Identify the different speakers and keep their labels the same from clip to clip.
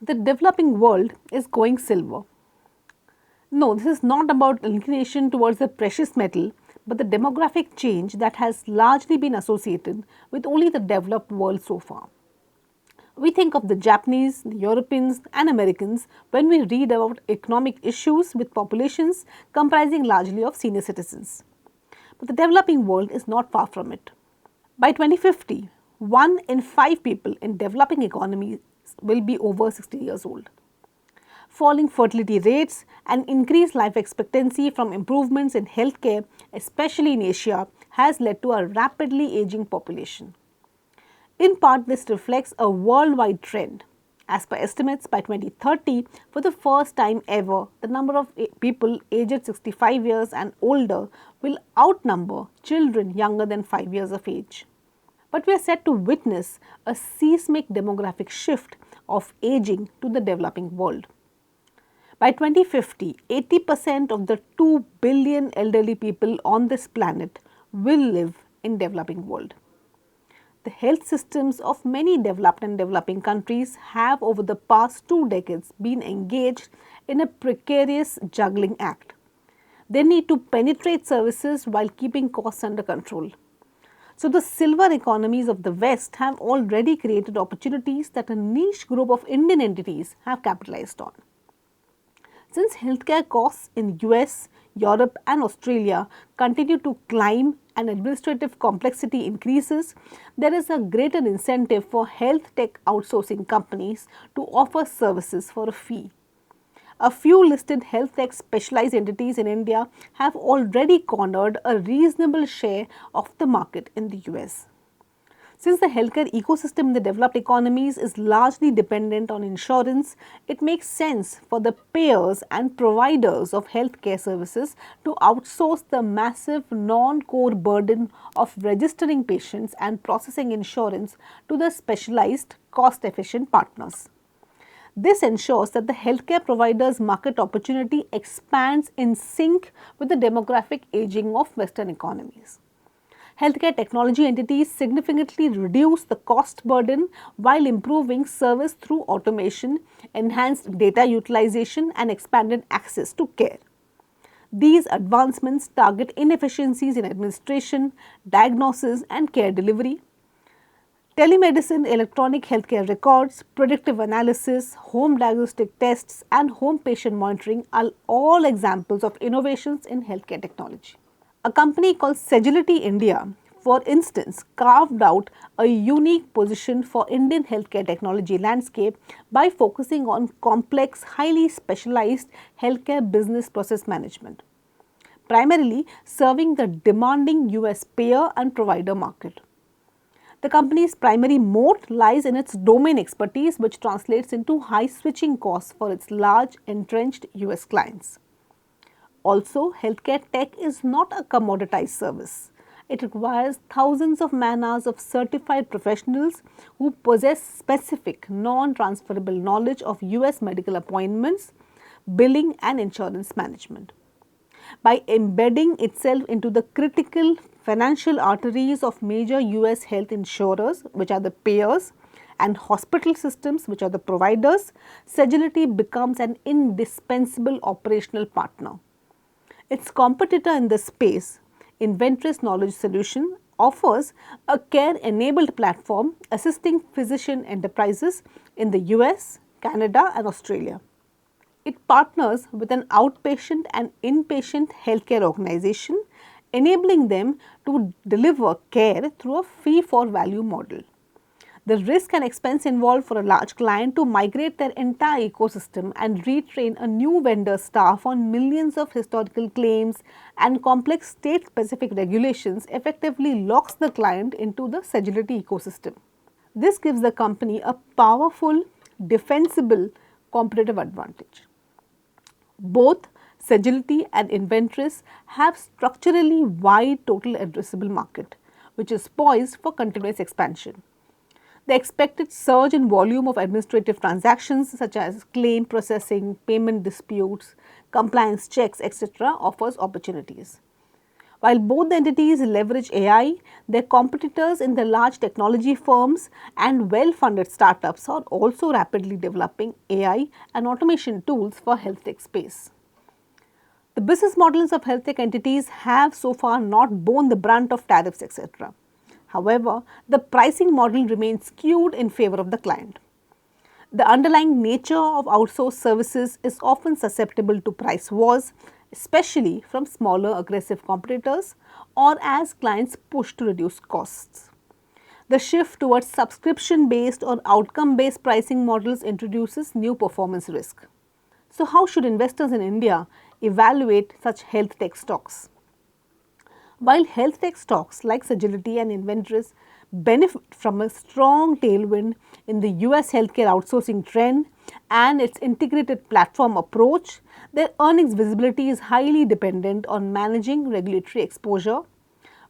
Speaker 1: The developing world is going silver. No, this is not about inclination towards the precious metal, but the demographic change that has largely been associated with only the developed world so far. We think of the Japanese, the Europeans, and Americans when we read about economic issues with populations comprising largely of senior citizens. But the developing world is not far from it. By 2050, 1 in 5 people in developing economies will be over 60 years old. Falling fertility rates and increased life expectancy from improvements in healthcare, especially in Asia, has led to a rapidly aging population. In part, this reflects a worldwide trend. As per estimates, by 2030, for the first time ever, the number of people aged 65 years and older will outnumber children younger than 5 years of age. But we are set to witness a seismic demographic shift of aging to the developing world. By 2050, 80% of the 2 billion elderly people on this planet will live in developing world. The health systems of many developed and developing countries have over the past 2 decades been engaged in a precarious juggling act. They need to penetrate services while keeping costs under control. So the silver economies of the West have already created opportunities that a niche group of Indian entities have capitalized on. Since healthcare costs in US, Europe and Australia continue to climb and administrative complexity increases, there is a greater incentive for health tech outsourcing companies to offer services for a fee. A few listed health tech specialized entities in India have already cornered a reasonable share of the market in the US. Since the healthcare ecosystem in the developed economies is largely dependent on insurance, it makes sense for the payers and providers of healthcare services to outsource the massive non-core burden of registering patients and processing insurance to the specialized, cost-efficient partners. This ensures that the healthcare provider's market opportunity expands in sync with the demographic aging of Western economies. Healthcare technology entities significantly reduce the cost burden while improving service through automation, enhanced data utilization and expanded access to care. These advancements target inefficiencies in administration, diagnosis and care delivery. Telemedicine, electronic healthcare records, predictive analysis, home diagnostic tests and home patient monitoring are all examples of innovations in healthcare technology. A company called Sagility India, for instance, carved out a unique position for Indian healthcare technology landscape by focusing on complex, highly specialized healthcare business process management, primarily serving the demanding US payer and provider market. The company's primary moat lies in its domain expertise, which translates into high switching costs for its large entrenched US clients. Also, healthcare tech is not a commoditized service. It requires thousands of man-hours of certified professionals who possess specific non-transferable knowledge of US medical appointments, billing and insurance management. By embedding itself into the critical financial arteries of major US health insurers, which are the payers, and hospital systems, which are the providers, Sagility becomes an indispensable operational partner. Its competitor in this space, Inventress Knowledge Solution, offers a care-enabled platform assisting physician enterprises in the US, Canada and Australia. It partners with an outpatient and inpatient healthcare organization, enabling them to deliver care through a fee-for-value model. The risk and expense involved for a large client to migrate their entire ecosystem and retrain a new vendor staff on millions of historical claims and complex state-specific regulations effectively locks the client into the Sagility ecosystem. This gives the company a powerful, defensible competitive advantage. Both Sagility and Inventress have structurally wide total addressable market, which is poised for continuous expansion. The expected surge in volume of administrative transactions such as claim processing, payment disputes, compliance checks, etc. offers opportunities. While both the entities leverage AI, their competitors in the large technology firms and well-funded startups are also rapidly developing AI and automation tools for health tech space. The business models of health tech entities have so far not borne the brunt of tariffs, etc. However, the pricing model remains skewed in favor of the client. The underlying nature of outsourced services is often susceptible to price wars, especially from smaller aggressive competitors or as clients push to reduce costs. The shift towards subscription based or outcome based pricing models introduces new performance risk. So, how should investors in India evaluate such health tech stocks? While health tech stocks like Sagility and Inventress benefit from a strong tailwind in the US healthcare outsourcing trend and its integrated platform approach, their earnings visibility is highly dependent on managing regulatory exposure,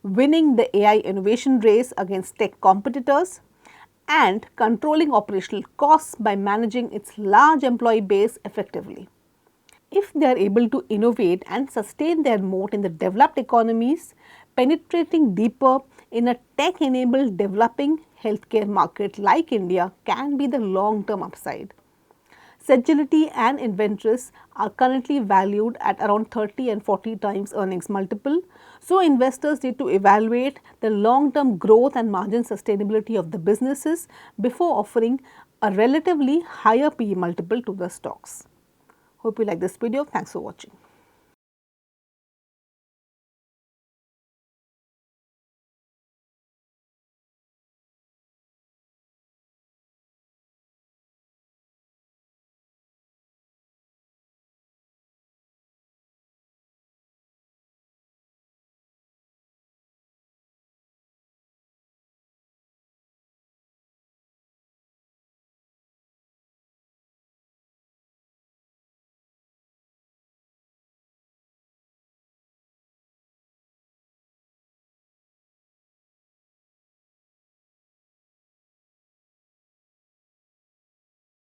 Speaker 1: winning the AI innovation race against tech competitors, and controlling operational costs by managing its large employee base effectively. If they are able to innovate and sustain their moat in the developed economies, penetrating deeper in a tech enabled developing healthcare market like India can be the long term upside. Sagility and Inventress are currently valued at around 30 and 40 times earnings multiple. So, investors need to evaluate the long term growth and margin sustainability of the businesses before offering a relatively higher PE multiple to the stocks. Hope you like this video. Thanks for watching.